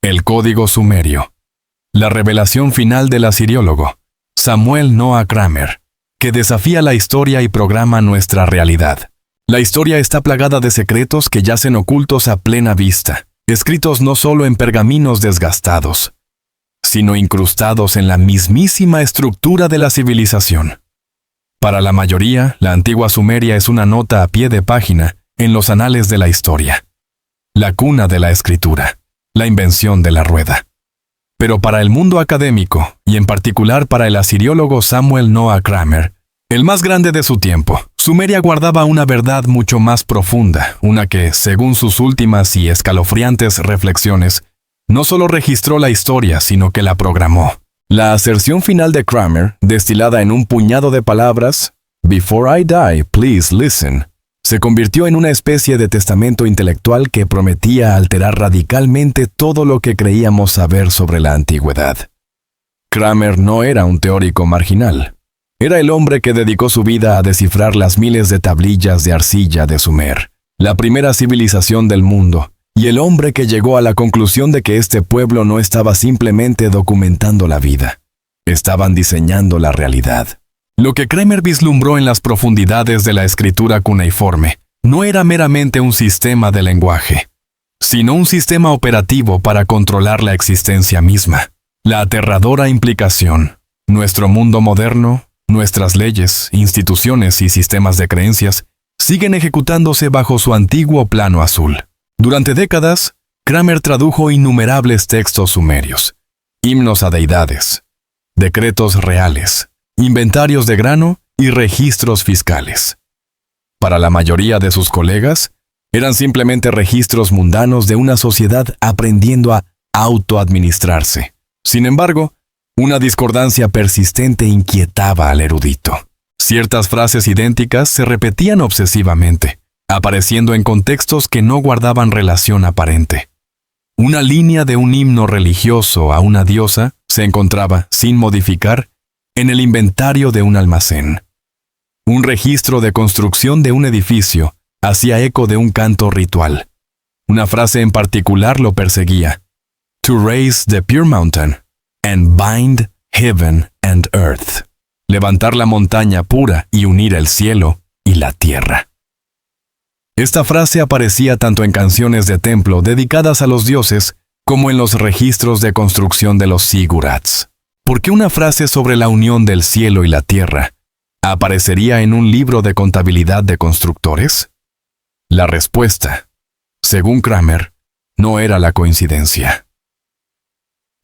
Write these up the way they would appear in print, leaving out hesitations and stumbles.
El código sumerio. La revelación final del asiriólogo, Samuel Noah Kramer, que desafía la historia y programa nuestra realidad. La historia está plagada de secretos que yacen ocultos a plena vista, escritos no solo en pergaminos desgastados, sino incrustados en la mismísima estructura de la civilización. Para la mayoría, la antigua Sumeria es una nota a pie de página en los anales de la historia, la cuna de la escritura, la invención de la rueda. Pero para el mundo académico, y en particular para el asiriólogo Samuel Noah Kramer, el más grande de su tiempo, Sumeria guardaba una verdad mucho más profunda, una que, según sus últimas y escalofriantes reflexiones, no solo registró la historia, sino que la programó. La aserción final de Kramer, destilada en un puñado de palabras, "Before I die, please listen", se convirtió en una especie de testamento intelectual que prometía alterar radicalmente todo lo que creíamos saber sobre la antigüedad. Kramer no era un teórico marginal. Era el hombre que dedicó su vida a descifrar las miles de tablillas de arcilla de Sumer, la primera civilización del mundo, y el hombre que llegó a la conclusión de que este pueblo no estaba simplemente documentando la vida, estaban diseñando la realidad. Lo que Kramer vislumbró en las profundidades de la escritura cuneiforme no era meramente un sistema de lenguaje, sino un sistema operativo para controlar la existencia misma. La aterradora implicación: nuestro mundo moderno, nuestras leyes, instituciones y sistemas de creencias siguen ejecutándose bajo su antiguo plano azul. Durante décadas, Kramer tradujo innumerables textos sumerios, himnos a deidades, decretos reales, inventarios de grano y registros fiscales. Para la mayoría de sus colegas, eran simplemente registros mundanos de una sociedad aprendiendo a autoadministrarse. Sin embargo, una discordancia persistente inquietaba al erudito. Ciertas frases idénticas se repetían obsesivamente, apareciendo en contextos que no guardaban relación aparente. Una línea de un himno religioso a una diosa se encontraba, sin modificar, en el inventario de un almacén. Un registro de construcción de un edificio hacía eco de un canto ritual. Una frase en particular lo perseguía: "To raise the pure mountain and bind heaven and earth". Levantar la montaña pura y unir el cielo y la tierra. Esta frase aparecía tanto en canciones de templo dedicadas a los dioses como en los registros de construcción de los zigurats. ¿Por qué una frase sobre la unión del cielo y la tierra aparecería en un libro de contabilidad de constructores? La respuesta, según Kramer, no era la coincidencia.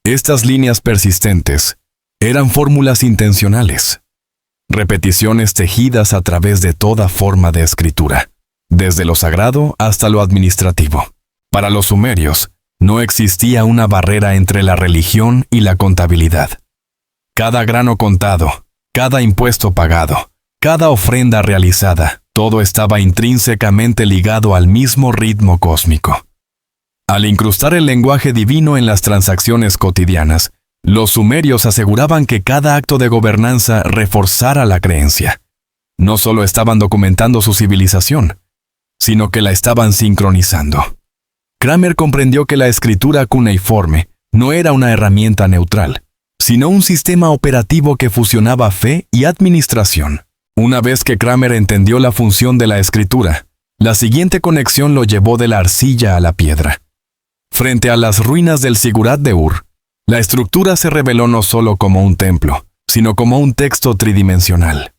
Estas líneas persistentes eran fórmulas intencionales, repeticiones tejidas a través de toda forma de escritura, desde lo sagrado hasta lo administrativo. Para los sumerios, no existía una barrera entre la religión y la contabilidad. Cada grano contado, cada impuesto pagado, cada ofrenda realizada, todo estaba intrínsecamente ligado al mismo ritmo cósmico. Al incrustar el lenguaje divino en las transacciones cotidianas, los sumerios aseguraban que cada acto de gobernanza reforzara la creencia. No solo estaban documentando su civilización, sino que la estaban sincronizando. Kramer comprendió que la escritura cuneiforme no era una herramienta neutral, sino un sistema operativo que fusionaba fe y administración. Una vez que Kramer entendió la función de la escritura, la siguiente conexión lo llevó de la arcilla a la piedra. Frente a las ruinas del Zigurat de Ur, la estructura se reveló no solo como un templo, sino como un texto tridimensional.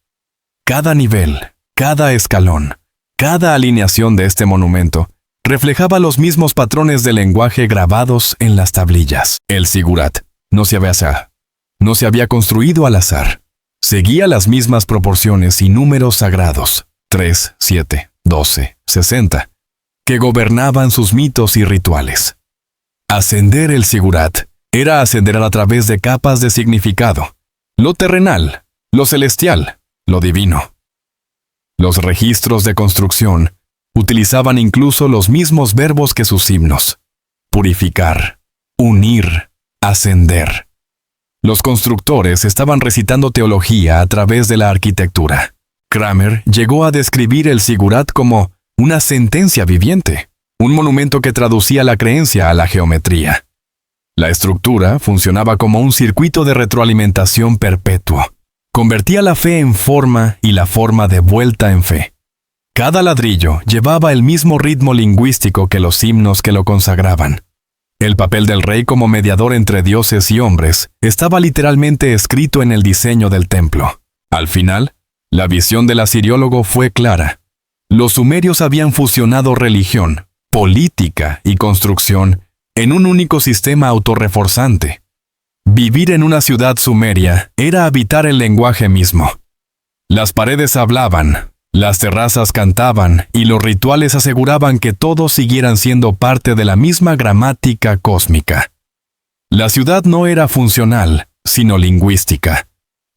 Cada nivel, cada escalón, cada alineación de este monumento reflejaba los mismos patrones de lenguaje grabados en las tablillas. El Zigurat no se había construido al azar. Seguía las mismas proporciones y números sagrados, 3, 7, 12, 60, que gobernaban sus mitos y rituales. Ascender el Zigurat era ascender a través de capas de significado, lo terrenal, lo celestial, lo divino. Los registros de construcción utilizaban incluso los mismos verbos que sus himnos: purificar, unir, ascender. Los constructores estaban recitando teología a través de la arquitectura. Kramer llegó a describir el Zigurat como una sentencia viviente, un monumento que traducía la creencia a la geometría. La estructura funcionaba como un circuito de retroalimentación perpetuo. Convertía la fe en forma y la forma de vuelta en fe. Cada ladrillo llevaba el mismo ritmo lingüístico que los himnos que lo consagraban. El papel del rey como mediador entre dioses y hombres estaba literalmente escrito en el diseño del templo. Al final, la visión del asiriólogo fue clara. Los sumerios habían fusionado religión, política y construcción en un único sistema autorreforzante. Vivir en una ciudad sumeria era habitar el lenguaje mismo. Las paredes hablaban, las terrazas cantaban y los rituales aseguraban que todos siguieran siendo parte de la misma gramática cósmica. La ciudad no era funcional, sino lingüística.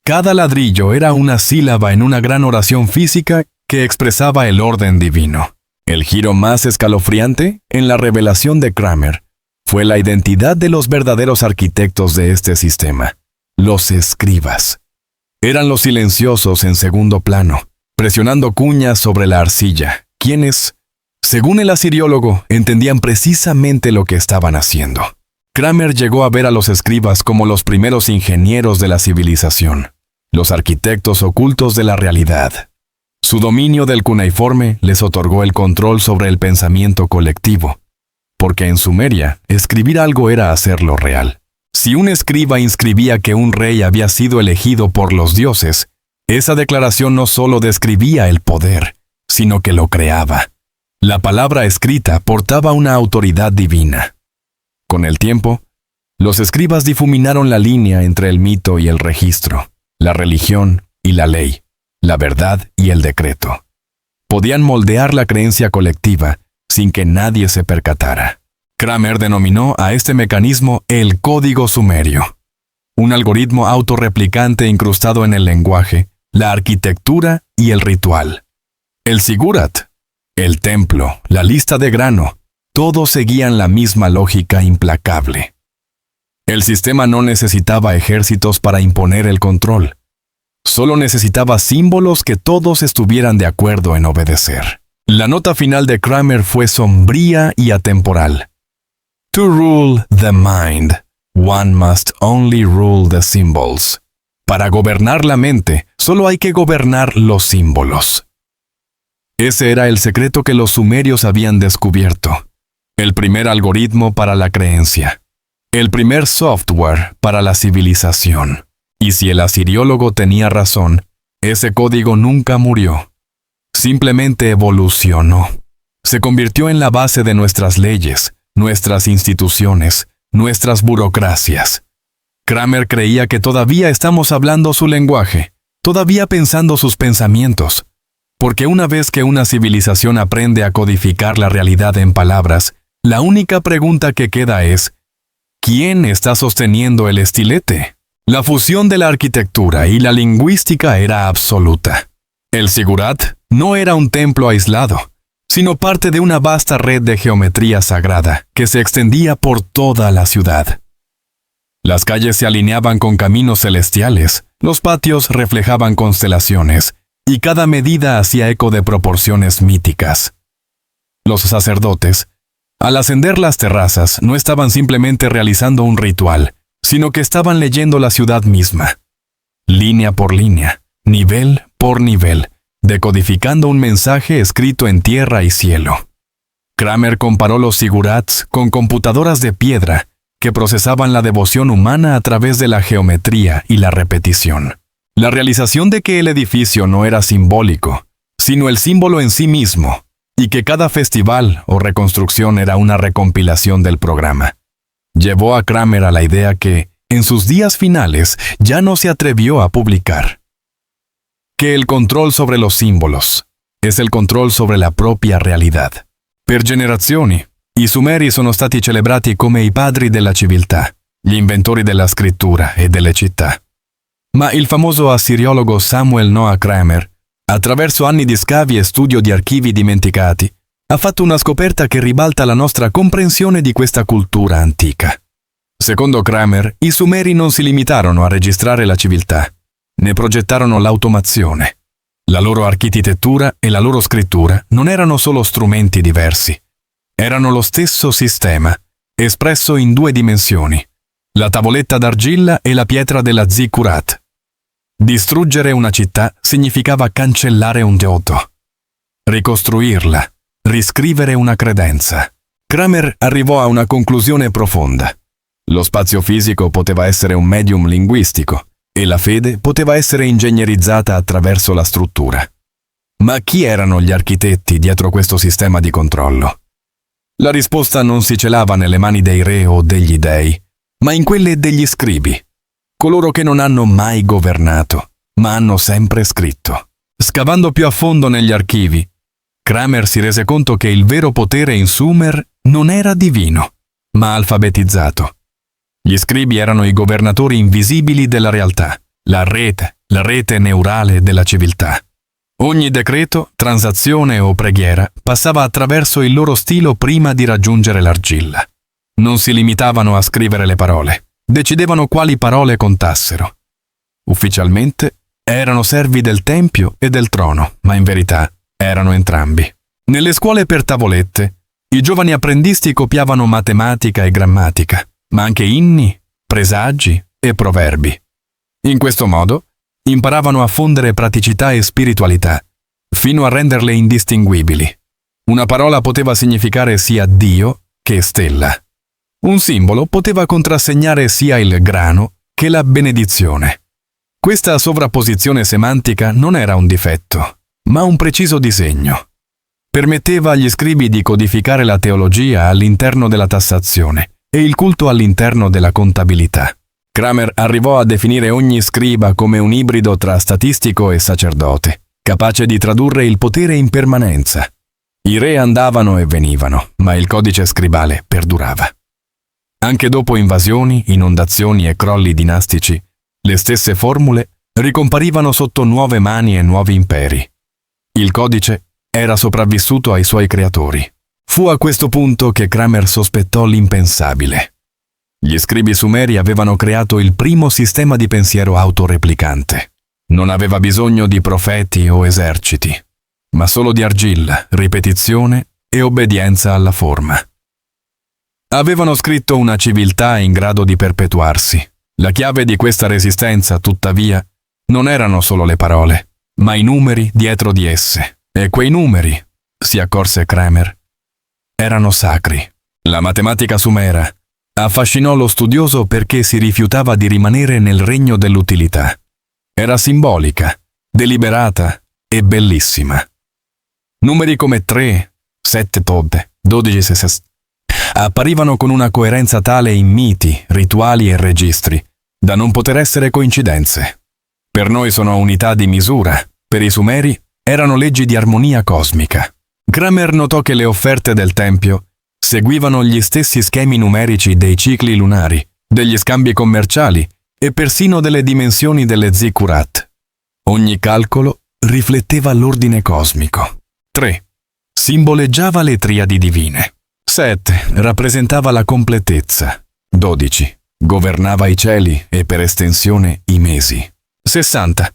Cada ladrillo era una sílaba en una gran oración física que expresaba el orden divino. El giro más escalofriante, en la revelación de Kramer, fue la identidad de los verdaderos arquitectos de este sistema, los escribas. Eran los silenciosos en segundo plano, presionando cuñas sobre la arcilla, quienes, según el asiriólogo, entendían precisamente lo que estaban haciendo. Kramer llegó a ver a los escribas como los primeros ingenieros de la civilización, los arquitectos ocultos de la realidad. Su dominio del cuneiforme les otorgó el control sobre el pensamiento colectivo, porque en Sumeria, escribir algo era hacerlo real. Si un escriba inscribía que un rey había sido elegido por los dioses, esa declaración no solo describía el poder, sino que lo creaba. La palabra escrita portaba una autoridad divina. Con el tiempo, los escribas difuminaron la línea entre el mito y el registro, la religión y la ley, la verdad y el decreto. Podían moldear la creencia colectiva sin que nadie se percatara. Kramer denominó a este mecanismo el código sumerio, un algoritmo autorreplicante incrustado en el lenguaje, la arquitectura y el ritual. El sigurat, el templo, la lista de grano, todos seguían la misma lógica implacable. El sistema no necesitaba ejércitos para imponer el control. Solo necesitaba símbolos que todos estuvieran de acuerdo en obedecer. La nota final de Kramer fue sombría y atemporal. To rule the mind, one must only rule the symbols. Para gobernar la mente, solo hay que gobernar los símbolos. Ese era el secreto que los sumerios habían descubierto. El primer algoritmo para la creencia. El primer software para la civilización. Y si el asiriólogo tenía razón, ese código nunca murió. Simplemente evolucionó. Se convirtió en la base de nuestras leyes, nuestras instituciones, nuestras burocracias. Kramer creía que todavía estamos hablando su lenguaje, todavía pensando sus pensamientos. Porque una vez que una civilización aprende a codificar la realidad en palabras, la única pregunta que queda es, ¿quién está sosteniendo el estilete? La fusión de la arquitectura y la lingüística era absoluta. El sigurat no era un templo aislado, sino parte de una vasta red de geometría sagrada que se extendía por toda la ciudad. Las calles se alineaban con caminos celestiales, los patios reflejaban constelaciones, y cada medida hacía eco de proporciones míticas. Los sacerdotes, al ascender las terrazas, no estaban simplemente realizando un ritual, sino que estaban leyendo la ciudad misma, línea por línea, nivel por nivel, decodificando un mensaje escrito en tierra y cielo. Kramer comparó los sigurats con computadoras de piedra que procesaban la devoción humana a través de la geometría y la repetición. La realización de que el edificio no era simbólico, sino el símbolo en sí mismo, y que cada festival o reconstrucción era una recompilación del programa, llevó a Kramer a la idea que, en sus días finales, ya no se atrevió a publicar. Que el control sobre los símbolos es el control sobre la propia realidad. Per generazioni, i Sumeri sono stati celebrati come i padri della civiltà, gli inventori della scrittura e delle città. Ma il famoso assiriologo Samuel Noah Kramer, attraverso anni di scavi e studio di archivi dimenticati, ha fatto una scoperta che ribalta la nostra comprensione di questa cultura antica. Secondo Kramer, i Sumeri non si limitarono a registrare la civiltà, ne progettarono l'automazione. La loro architettura e la loro scrittura non erano solo strumenti diversi, erano lo stesso sistema, espresso in 2 dimensioni, la tavoletta d'argilla e la pietra della Zikkurat. Distruggere una città significava cancellare un deotto, ricostruirla, riscrivere una credenza. Kramer arrivò a una conclusione profonda. Lo spazio fisico poteva essere un medium linguistico e la fede poteva essere ingegnerizzata attraverso la struttura. Ma chi erano gli architetti dietro questo sistema di controllo? La risposta non si celava nelle mani dei re o degli dei, ma in quelle degli scribi, coloro che non hanno mai governato, ma hanno sempre scritto. Scavando più a fondo negli archivi, Kramer si rese conto che il vero potere in Sumer non era divino, ma alfabetizzato. Gli scribi erano i governatori invisibili della realtà, la rete neurale della civiltà. Ogni decreto, transazione o preghiera passava attraverso il loro stilo prima di raggiungere l'argilla. Non si limitavano a scrivere le parole, decidevano quali parole contassero. Ufficialmente erano servi del tempio e del trono, ma in verità erano entrambi. Nelle scuole per tavolette, i giovani apprendisti copiavano matematica e grammatica, ma anche inni, presagi e proverbi. In questo modo, imparavano a fondere praticità e spiritualità, fino a renderle indistinguibili. Una parola poteva significare sia Dio che stella. Un simbolo poteva contrassegnare sia il grano che la benedizione. Questa sovrapposizione semantica non era un difetto, ma un preciso disegno. Permetteva agli scribi di codificare la teologia all'interno della tassazione e il culto all'interno della contabilità. Kramer arrivò a definire ogni scriba come un ibrido tra statistico e sacerdote, capace di tradurre il potere in permanenza. I re andavano e venivano, ma il codice scribale perdurava. Anche dopo invasioni, inondazioni e crolli dinastici, le stesse formule ricomparivano sotto nuove mani e nuovi imperi. Il codice era sopravvissuto ai suoi creatori. Fu a questo punto che Kramer sospettò l'impensabile. Gli scribi sumeri avevano creato il primo sistema di pensiero autoreplicante. Non aveva bisogno di profeti o eserciti, ma solo di argilla, ripetizione e obbedienza alla forma. Avevano scritto una civiltà in grado di perpetuarsi. La chiave di questa resistenza, tuttavia, non erano solo le parole, ma i numeri dietro di esse. E quei numeri, si accorse Kramer, erano sacri. La matematica sumera affascinò lo studioso perché si rifiutava di rimanere nel regno dell'utilità. Era simbolica, deliberata e bellissima. Numeri come 3, 7 Tod, 12 Sesest apparivano con una coerenza tale in miti, rituali e registri, da non poter essere coincidenze. Per noi sono unità di misura, per i sumeri erano leggi di armonia cosmica. Kramer notò che le offerte del tempio seguivano gli stessi schemi numerici dei cicli lunari, degli scambi commerciali e persino delle dimensioni delle Zikkurat. Ogni calcolo rifletteva l'ordine cosmico. 3. Simboleggiava le triadi divine. 7. Rappresentava la completezza. 12. Governava i cieli e per estensione i mesi. 60.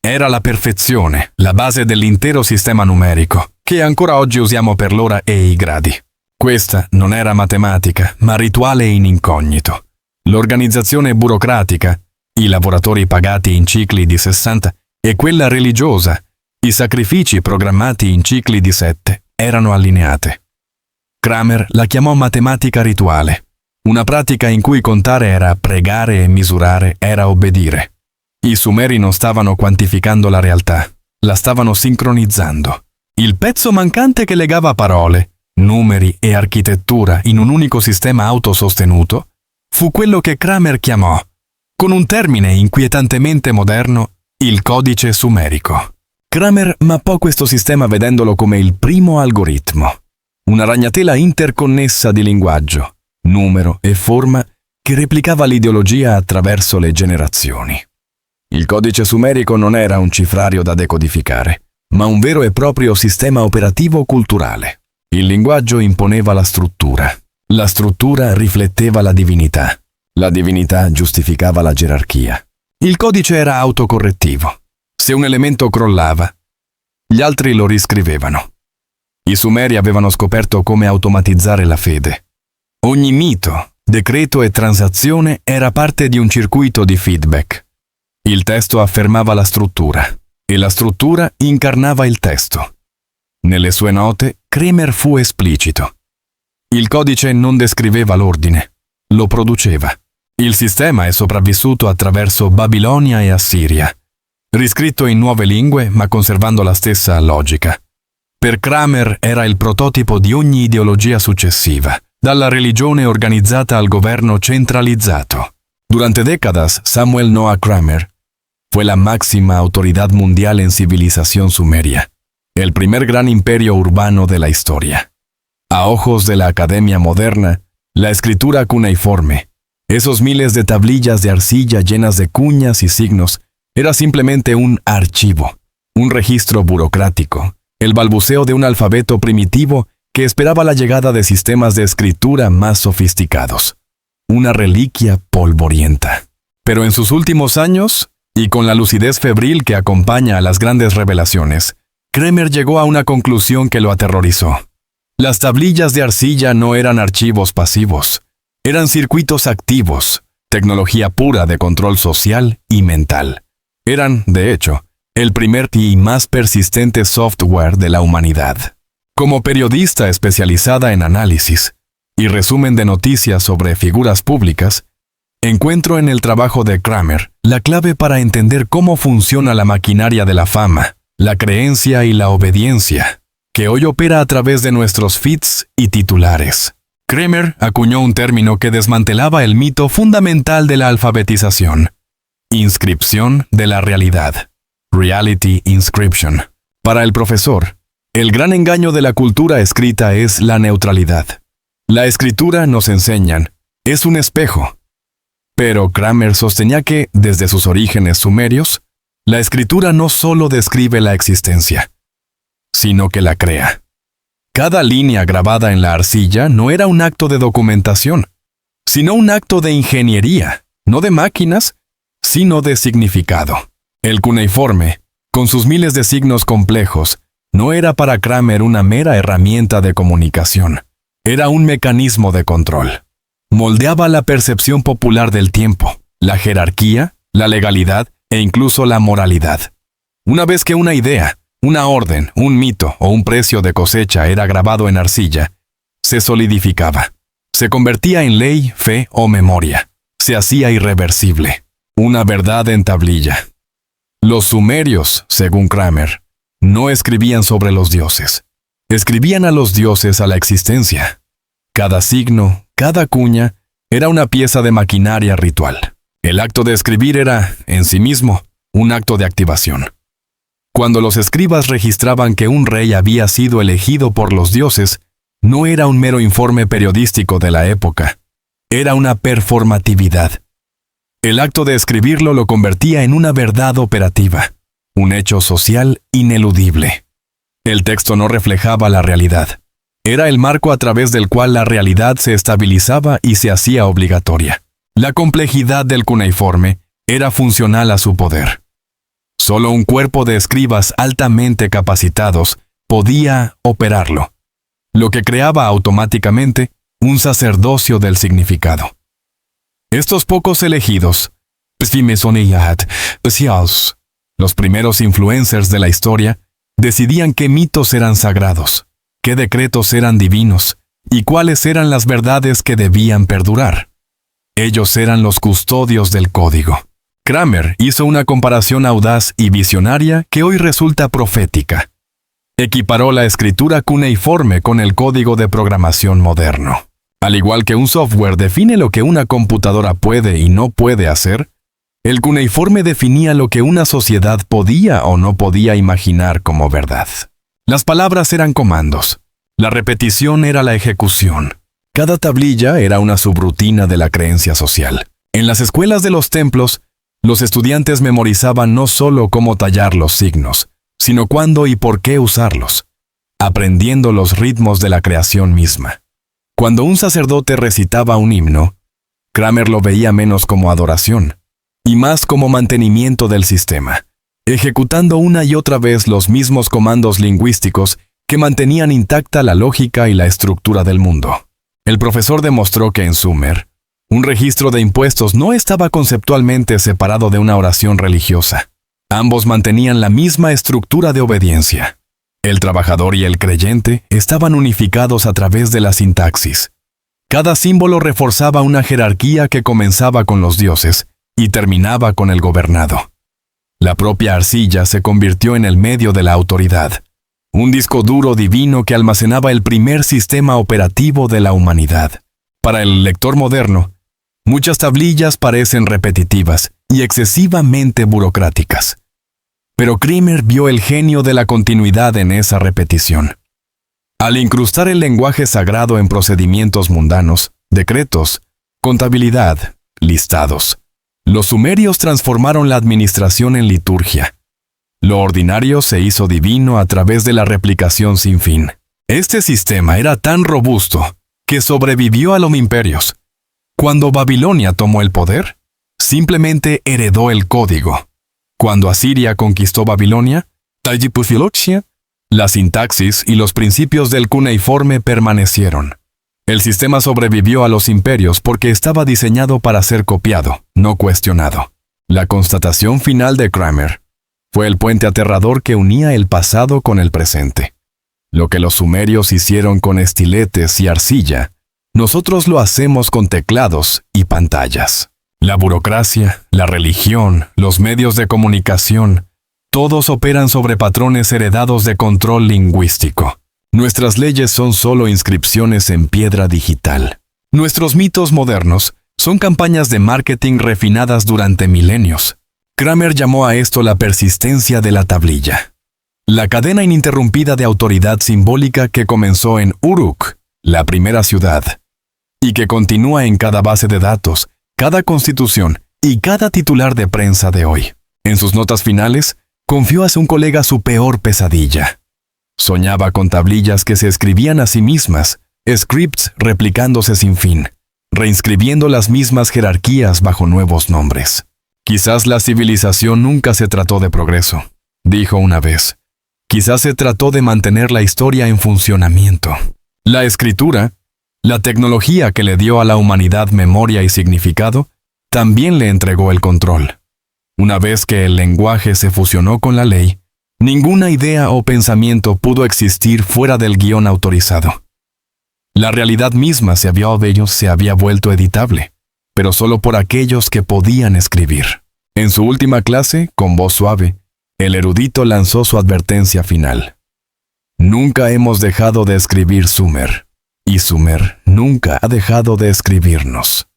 Era la perfezione, la base dell'intero sistema numerico, che ancora oggi usiamo per l'ora e i gradi. Questa non era matematica, ma rituale in incognito. L'organizzazione burocratica, i lavoratori pagati in cicli di 60 e quella religiosa, i sacrifici programmati in cicli di 7, erano allineate. Kramer la chiamò matematica rituale, una pratica in cui contare era pregare e misurare era obbedire. I sumeri non stavano quantificando la realtà, la stavano sincronizzando. Il pezzo mancante che legava parole, numeri e architettura in un unico sistema autosostenuto fu quello che Kramer chiamò, con un termine inquietantemente moderno, il codice sumerico. Kramer mappò questo sistema vedendolo come il primo algoritmo, una ragnatela interconnessa di linguaggio, numero e forma che replicava l'ideologia attraverso le generazioni. Il codice sumerico non era un cifrario da decodificare, ma un vero e proprio sistema operativo culturale. Il linguaggio imponeva la struttura rifletteva la divinità giustificava la gerarchia. Il codice era autocorrettivo. Se un elemento crollava, gli altri lo riscrivevano. I sumeri avevano scoperto come automatizzare la fede. Ogni mito, decreto e transazione era parte di un circuito di feedback. Il testo affermava la struttura e la struttura incarnava il testo. Nelle sue note, Kramer fu esplicito. Il codice non descriveva l'ordine, lo produceva. Il sistema è sopravvissuto attraverso Babilonia e Assiria, riscritto in nuove lingue ma conservando la stessa logica. Per Kramer era il prototipo di ogni ideologia successiva, dalla religione organizzata al governo centralizzato. Durante décadas, Samuel Noah Kramer fue la máxima autoridad mundial en civilización sumeria, el primer gran imperio urbano de la historia. A ojos de la academia moderna, la escritura cuneiforme, esos miles de tablillas de arcilla llenas de cuñas y signos, era simplemente un archivo, un registro burocrático, el balbuceo de un alfabeto primitivo que esperaba la llegada de sistemas de escritura más sofisticados. Una reliquia polvorienta. Pero en sus últimos años, y con la lucidez febril que acompaña a las grandes revelaciones, Kramer llegó a una conclusión que lo aterrorizó. Las tablillas de arcilla no eran archivos pasivos, eran circuitos activos, tecnología pura de control social y mental. Eran, de hecho, el primer y más persistente software de la humanidad. Como periodista especializada en análisis y resumen de noticias sobre figuras públicas, encuentro en el trabajo de Kramer la clave para entender cómo funciona la maquinaria de la fama, la creencia y la obediencia, que hoy opera a través de nuestros feeds y titulares. Kramer acuñó un término que desmantelaba el mito fundamental de la alfabetización: inscripción de la realidad. Reality inscription. Para el profesor, el gran engaño de la cultura escrita es la neutralidad. La escritura, nos enseñan, es un espejo. Pero Kramer sostenía que, desde sus orígenes sumerios, la escritura no solo describe la existencia, sino que la crea. Cada línea grabada en la arcilla no era un acto de documentación, sino un acto de ingeniería, no de máquinas, sino de significado. El cuneiforme, con sus miles de signos complejos, no era para Kramer una mera herramienta de comunicación. Era un mecanismo de control. Moldeaba la percepción popular del tiempo, la jerarquía, la legalidad e incluso la moralidad. Una vez que una idea, una orden, un mito o un precio de cosecha era grabado en arcilla, se solidificaba. Se convertía en ley, fe o memoria. Se hacía irreversible. Una verdad en tablilla. Los sumerios, según Kramer, no escribían sobre los dioses. Escribían a los dioses a la existencia. Cada signo, cada cuña, era una pieza de maquinaria ritual. El acto de escribir era, en sí mismo, un acto de activación. Cuando los escribas registraban que un rey había sido elegido por los dioses, no era un mero informe periodístico de la época. Era una performatividad. El acto de escribirlo lo convertía en una verdad operativa, un hecho social ineludible. El texto no reflejaba la realidad. Era el marco a través del cual la realidad se estabilizaba y se hacía obligatoria. La complejidad del cuneiforme era funcional a su poder. Solo un cuerpo de escribas altamente capacitados podía operarlo, lo que creaba automáticamente un sacerdocio del significado. Estos pocos elegidos, los primeros influencers de la historia, decidían qué mitos eran sagrados, qué decretos eran divinos y cuáles eran las verdades que debían perdurar. Ellos eran los custodios del código. Kramer hizo una comparación audaz y visionaria que hoy resulta profética. Equiparó la escritura cuneiforme con el código de programación moderno. Al igual que un software define lo que una computadora puede y no puede hacer, el cuneiforme definía lo que una sociedad podía o no podía imaginar como verdad. Las palabras eran comandos. La repetición era la ejecución. Cada tablilla era una subrutina de la creencia social. En las escuelas de los templos, los estudiantes memorizaban no solo cómo tallar los signos, sino cuándo y por qué usarlos, aprendiendo los ritmos de la creación misma. Cuando un sacerdote recitaba un himno, Kramer lo veía menos como adoración, y más como mantenimiento del sistema, ejecutando una y otra vez los mismos comandos lingüísticos que mantenían intacta la lógica y la estructura del mundo. El profesor demostró que en Sumer, Un registro de impuestos no estaba conceptualmente separado de una oración religiosa. Ambos mantenían la misma estructura de obediencia. El trabajador y el creyente estaban unificados a través de la sintaxis. Cada símbolo reforzaba una jerarquía que comenzaba con los dioses y terminaba con el gobernado. La propia arcilla se convirtió en el medio de la autoridad, un disco duro divino que almacenaba el primer sistema operativo de la humanidad. Para el lector moderno, muchas tablillas parecen repetitivas y excesivamente burocráticas. Pero Kramer vio el genio de la continuidad en esa repetición. Al incrustar el lenguaje sagrado en procedimientos mundanos, decretos, contabilidad, listados, los sumerios transformaron la administración en liturgia. Lo ordinario se hizo divino a través de la replicación sin fin. Este sistema era tan robusto que sobrevivió a los imperios. Cuando Babilonia tomó el poder, simplemente heredó el código. Cuando Asiria conquistó Babilonia, la sintaxis y los principios del cuneiforme permanecieron. El sistema sobrevivió a los imperios porque estaba diseñado para ser copiado, no cuestionado. La constatación final de Kramer fue el puente aterrador que unía el pasado con el presente. Lo que los sumerios hicieron con estiletes y arcilla, nosotros lo hacemos con teclados y pantallas. La burocracia, la religión, los medios de comunicación, todos operan sobre patrones heredados de control lingüístico. Nuestras leyes son solo inscripciones en piedra digital. Nuestros mitos modernos son campañas de marketing refinadas durante milenios. Kramer llamó a esto la persistencia de la tablilla. La cadena ininterrumpida de autoridad simbólica que comenzó en Uruk, la primera ciudad, y que continúa en cada base de datos, cada constitución y cada titular de prensa de hoy. En sus notas finales, confió a un colega su peor pesadilla. Soñaba con tablillas que se escribían a sí mismas, scripts replicándose sin fin, reinscribiendo las mismas jerarquías bajo nuevos nombres. Quizás la civilización nunca se trató de progreso, dijo una vez. Quizás se trató de mantener la historia en funcionamiento. La escritura, la tecnología que le dio a la humanidad memoria y significado, también le entregó el control. Una vez que el lenguaje se fusionó con la ley, ninguna idea o pensamiento pudo existir fuera del guión autorizado. La realidad misma se había vuelto editable, pero solo por aquellos que podían escribir. En su última clase, con voz suave, el erudito lanzó su advertencia final. Nunca hemos dejado de escribir Sumer. Y Sumer nunca ha dejado de escribirnos.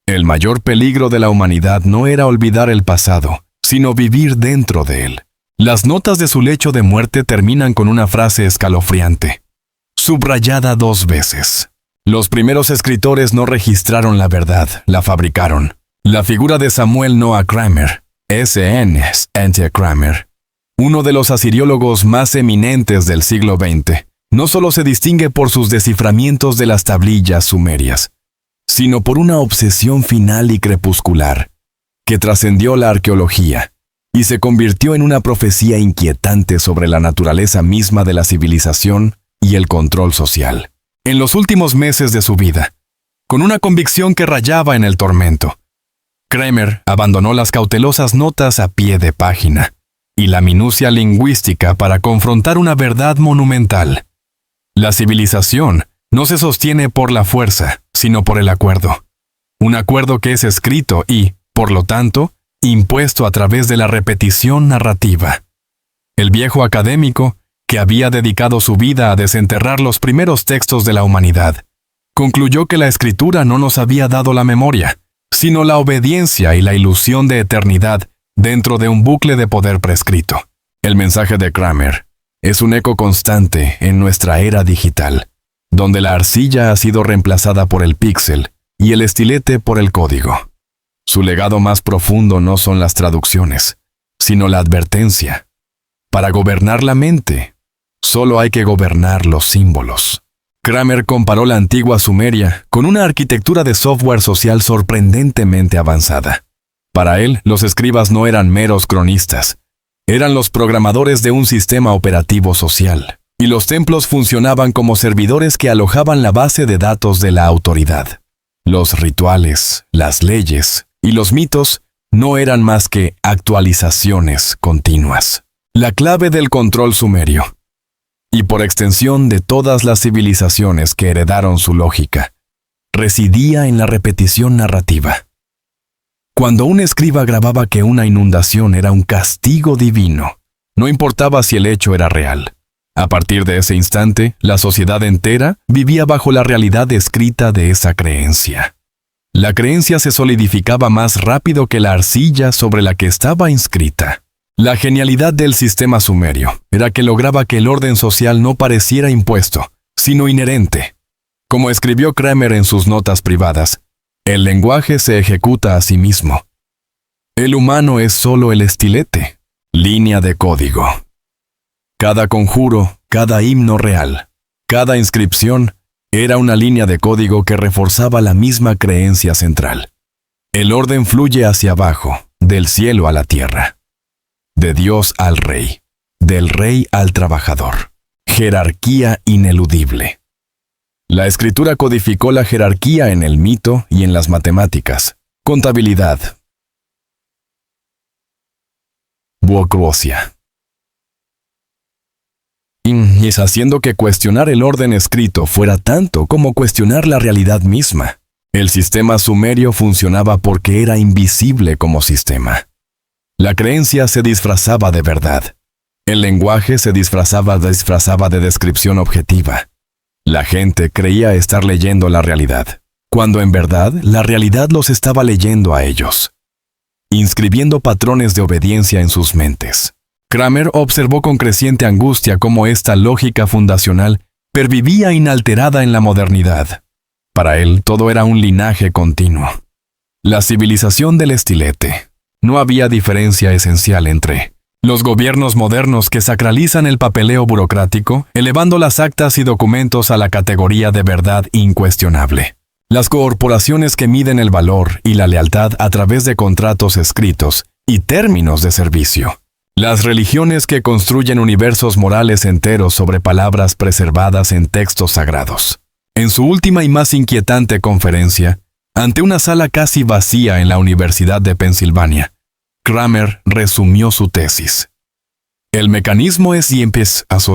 El mayor peligro de la humanidad no era olvidar el pasado, sino vivir dentro de él. Las notas de su lecho de muerte terminan con una frase escalofriante, subrayada 2 veces. Los primeros escritores no registraron la verdad, la fabricaron. La figura de Samuel Noah Kramer, S.N. Kramer, uno de los asiriólogos más eminentes del siglo XX, no solo se distingue por sus desciframientos de las tablillas sumerias, sino por una obsesión final y crepuscular, que trascendió la arqueología y se convirtió en una profecía inquietante sobre la naturaleza misma de la civilización y el control social. En los últimos meses de su vida, con una convicción que rayaba en el tormento, Kramer abandonó las cautelosas notas a pie de página y la minucia lingüística para confrontar una verdad monumental. La civilización no se sostiene por la fuerza, sino por el acuerdo. Un acuerdo que es escrito y, por lo tanto, impuesto a través de la repetición narrativa. El viejo académico, que había dedicado su vida a desenterrar los primeros textos de la humanidad, concluyó que la escritura no nos había dado la memoria, sino la obediencia y la ilusión de eternidad dentro de un bucle de poder prescrito. El mensaje de Kramer es un eco constante en nuestra era digital, donde la arcilla ha sido reemplazada por el píxel y el estilete por el código. Su legado más profundo no son las traducciones, sino la advertencia. Para gobernar la mente, solo hay que gobernar los símbolos. Kramer comparó la antigua Sumeria con una arquitectura de software social sorprendentemente avanzada. Para él, los escribas no eran meros cronistas, eran los programadores de un sistema operativo social, y los templos funcionaban como servidores que alojaban la base de datos de la autoridad. Los rituales, las leyes y los mitos no eran más que actualizaciones continuas. La clave del control sumerio, y por extensión de todas las civilizaciones que heredaron su lógica, residía en la repetición narrativa. Cuando un escriba grababa que una inundación era un castigo divino, no importaba si el hecho era real. A partir de ese instante, la sociedad entera vivía bajo la realidad escrita de esa creencia. La creencia se solidificaba más rápido que la arcilla sobre la que estaba inscrita. La genialidad del sistema sumerio era que lograba que el orden social no pareciera impuesto, sino inherente. Como escribió Kramer en sus notas privadas, el lenguaje se ejecuta a sí mismo. El humano es solo el estilete, línea de código. Cada conjuro, cada himno real, cada inscripción era una línea de código que reforzaba la misma creencia central. El orden fluye hacia abajo, del cielo a la tierra. De Dios al rey, del rey al trabajador. Jerarquía ineludible. La escritura codificó la jerarquía en el mito y en las matemáticas, contabilidad. Buocracia. Y es haciendo que cuestionar el orden escrito fuera tanto como cuestionar la realidad misma. El sistema sumerio funcionaba porque era invisible como sistema. La creencia se disfrazaba de verdad. El lenguaje se disfrazaba de descripción objetiva. La gente creía estar leyendo la realidad, cuando en verdad la realidad los estaba leyendo a ellos, inscribiendo patrones de obediencia en sus mentes. Kramer observó con creciente angustia cómo esta lógica fundacional pervivía inalterada en la modernidad. Para él todo era un linaje continuo. La civilización del estilete. No había diferencia esencial entre los gobiernos modernos que sacralizan el papeleo burocrático, elevando las actas y documentos a la categoría de verdad incuestionable. Las corporaciones que miden el valor y la lealtad a través de contratos escritos y términos de servicio. Las religiones que construyen universos morales enteros sobre palabras preservadas en textos sagrados. En su última y más inquietante conferencia, ante una sala casi vacía en la Universidad de Pensilvania, Kramer resumió su tesis. El mecanismo es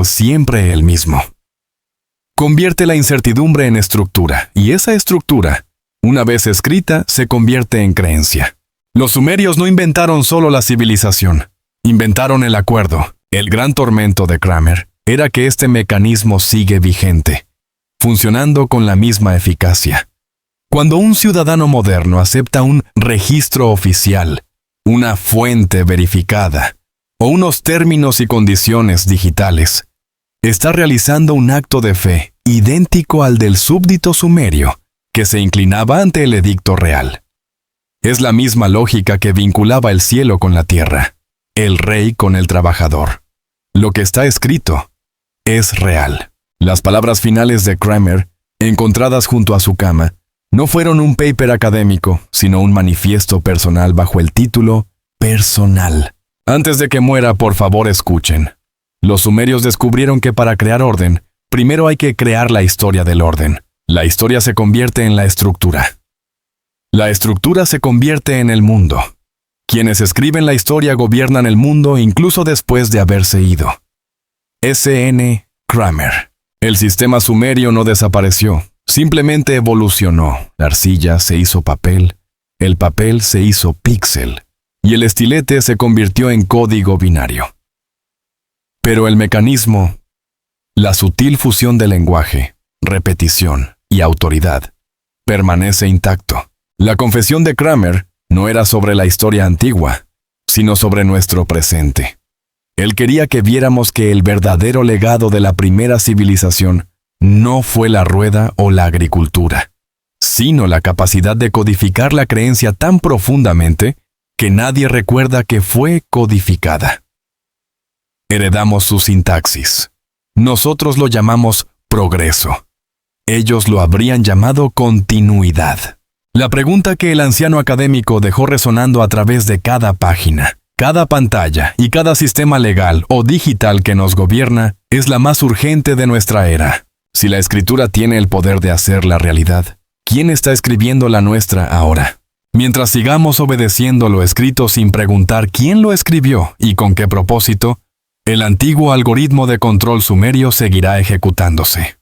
siempre el mismo. Convierte la incertidumbre en estructura, y esa estructura, una vez escrita, se convierte en creencia. Los sumerios no inventaron solo la civilización, inventaron el acuerdo. El gran tormento de Kramer era que este mecanismo sigue vigente, funcionando con la misma eficacia. Cuando un ciudadano moderno acepta un registro oficial, una fuente verificada, o unos términos y condiciones digitales, está realizando un acto de fe idéntico al del súbdito sumerio, que se inclinaba ante el edicto real. Es la misma lógica que vinculaba el cielo con la tierra, el rey con el trabajador. Lo que está escrito es real. Las palabras finales de Kramer, encontradas junto a su cama, no fueron un paper académico, sino un manifiesto personal bajo el título Personal. Antes de que muera, por favor, escuchen. Los sumerios descubrieron que para crear orden, primero hay que crear la historia del orden. La historia se convierte en la estructura. La estructura se convierte en el mundo. Quienes escriben la historia gobiernan el mundo incluso después de haberse ido. S.N. Kramer. El sistema sumerio no desapareció. Simplemente evolucionó. La arcilla se hizo papel, el papel se hizo píxel, y el estilete se convirtió en código binario. Pero el mecanismo, la sutil fusión de lenguaje, repetición y autoridad, permanece intacto. La confesión de Kramer no era sobre la historia antigua, sino sobre nuestro presente. Él quería que viéramos que el verdadero legado de la primera civilización no fue la rueda o la agricultura, sino la capacidad de codificar la creencia tan profundamente que nadie recuerda que fue codificada. Heredamos su sintaxis. Nosotros lo llamamos progreso. Ellos lo habrían llamado continuidad. La pregunta que el anciano académico dejó resonando a través de cada página, cada pantalla y cada sistema legal o digital que nos gobierna es la más urgente de nuestra era. Si la escritura tiene el poder de hacer la realidad, ¿quién está escribiendo la nuestra ahora? Mientras sigamos obedeciendo lo escrito sin preguntar quién lo escribió y con qué propósito, el antiguo algoritmo de control sumerio seguirá ejecutándose.